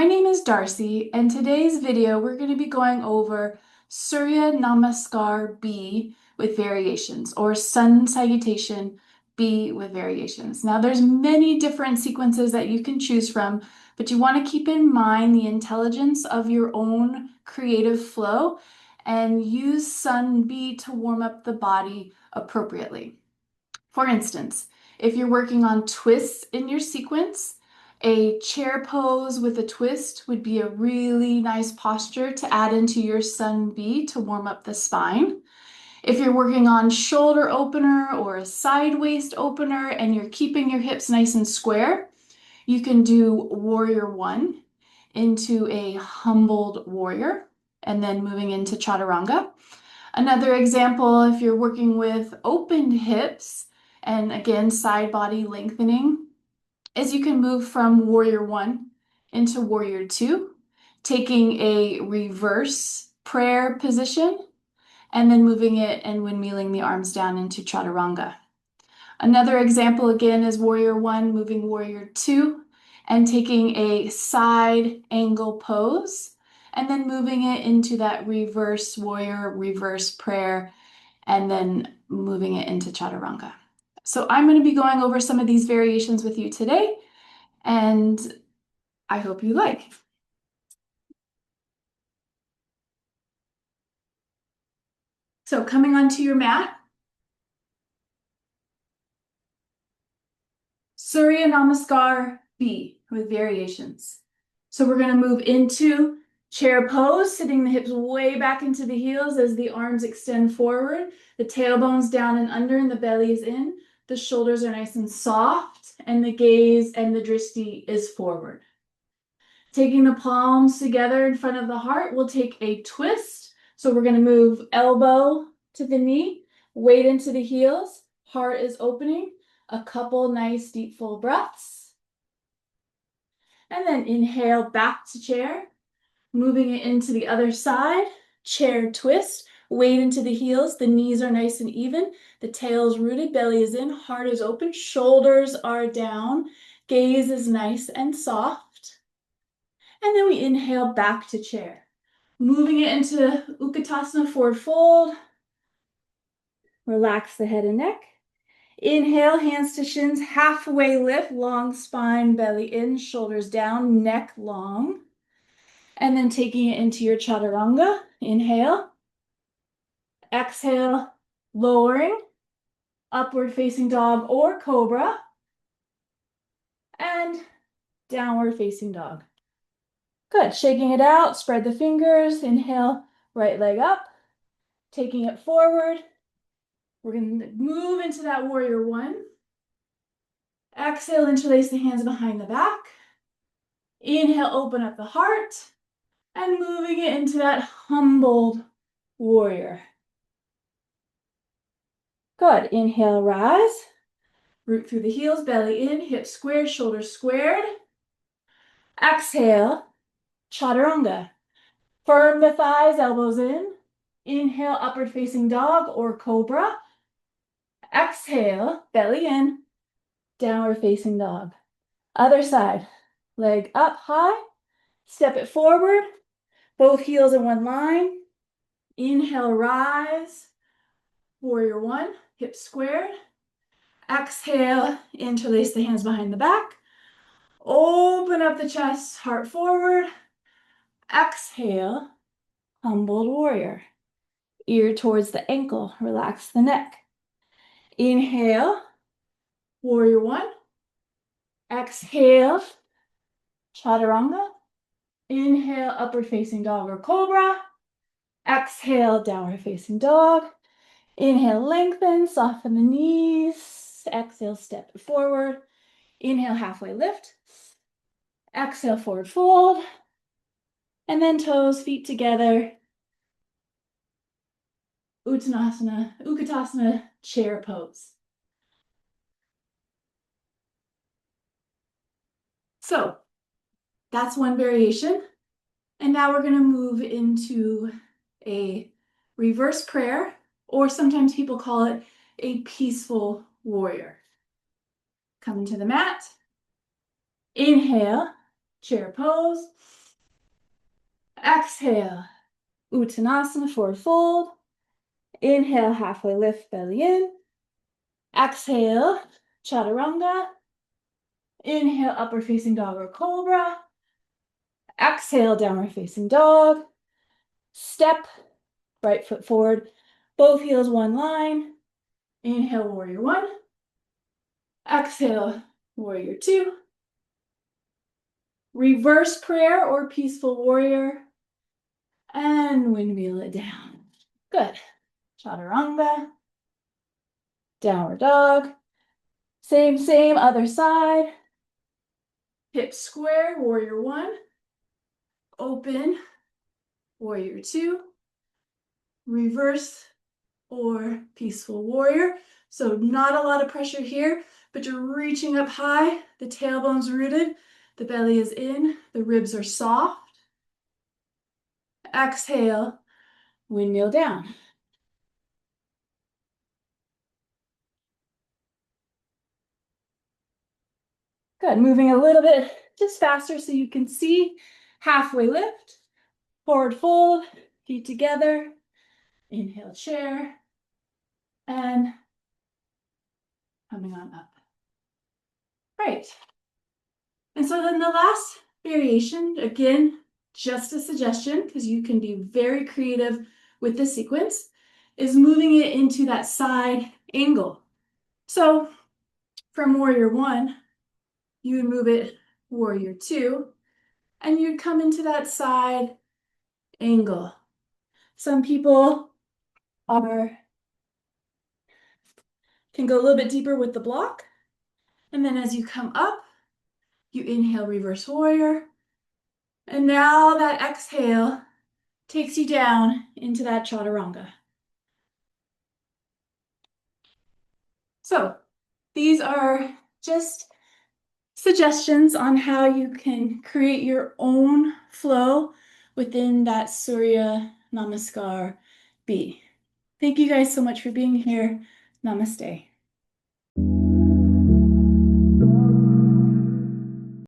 My name is Darcie, and today's video we're going to be going over Surya Namaskar B with variations, or Sun Salutation B with variations. Now, there's many different sequences that you can choose from, but you want to keep in mind the intelligence of your own creative flow and use Sun B to warm up the body appropriately. For instance, if you're working on twists in your sequence, a chair pose with a twist would be a really nice posture to add into your Sun B to warm up the spine. If you're working on shoulder opener or a side waist opener and you're keeping your hips nice and square, you can do Warrior One into a humbled warrior and then moving into Chaturanga. Another example, if you're working with opened hips and again side body lengthening, is you can move from Warrior One into Warrior Two, taking a reverse prayer position and then moving it and windmilling the arms down into Chaturanga. Another example again is Warrior One moving Warrior Two and taking a side angle pose and then moving it into that reverse warrior, reverse prayer, and then moving it into Chaturanga. So I'm going to be going over some of these variations with you today, and I hope you like. So coming onto your mat, Surya Namaskar B with variations. So we're going to move into chair pose, sitting the hips way back into the heels as the arms extend forward, the tailbone's down and under and the belly is in. The shoulders are nice and soft and the gaze and the drishti is forward. Taking the palms together in front of the heart, we'll take a twist. So we're going to move elbow to the knee, weight into the heels, heart is opening, a couple nice deep full breaths. And then inhale back to chair, moving it into the other side, chair twist, weight into the heels, the knees are nice and even, the tail is rooted, belly is in, heart is open, shoulders are down, gaze is nice and soft. And then we inhale back to chair, moving it into Utkatasana, forward fold, relax the head and neck. Inhale, hands to shins, halfway lift, long spine, belly in, shoulders down, neck long. And then taking it into your Chaturanga, inhale, exhale, lowering, upward facing dog or cobra, and downward facing dog. Good, shaking it out, spread the fingers, inhale, right leg up, taking it forward. We're going to move into that Warrior One. Exhale, interlace the hands behind the back. Inhale, open up the heart. And moving it into that humbled warrior. Good. Inhale, rise. Root through the heels, belly in, hips squared, shoulders squared. Exhale, Chaturanga. Firm the thighs, elbows in. Inhale, upward facing dog or cobra. Exhale, belly in, downward facing dog. Other side, leg up high, step it forward, both heels in one line. Inhale, rise, Warrior One, hips squared. Exhale, interlace the hands behind the back. Open up the chest, heart forward. Exhale, humbled warrior. Ear towards the ankle, relax the neck. Inhale, Warrior One. Exhale, Chaturanga. Inhale, upward facing dog or cobra. Exhale, downward facing dog. Inhale, lengthen, soften the knees. Exhale, step it forward. Inhale, halfway lift. Exhale, forward fold. And then toes, feet together. Utkatasana, chair pose. So that's one variation. And now we're going to move into a reverse prayer, or sometimes people call it a peaceful warrior. Coming to the mat. Inhale, chair pose. Exhale, Uttanasana, forward fold. Inhale, halfway lift, belly in. Exhale, Chaturanga. Inhale, upward facing dog or cobra. Exhale, downward facing dog. Step, right foot forward, both heels one line. Inhale, warrior one. Exhale, warrior two. Reverse prayer or peaceful warrior. And windmill it down. Good. Chaturanga. Downward dog. Same, other side. Hips square, warrior one. Open, warrior two. Reverse or peaceful warrior. So not a lot of pressure here, but you're reaching up high. The tailbone's rooted. The belly is in. The ribs are soft. Exhale, windmill down. Good, moving a little bit just faster so you can see. Halfway lift, forward fold, feet together. Inhale, chair, and coming on up. Right. And so then the last variation, again, just a suggestion, because you can be very creative with this sequence, is moving it into that side angle. So from warrior one, you would move it warrior two, and you'd come into that side angle. Some people can go a little bit deeper with the block. And then as you come up, you inhale, reverse warrior. And now that exhale takes you down into that chaturanga. So these are just suggestions on how you can create your own flow within that Surya Namaskar B. Thank you guys so much for being here. Namaste.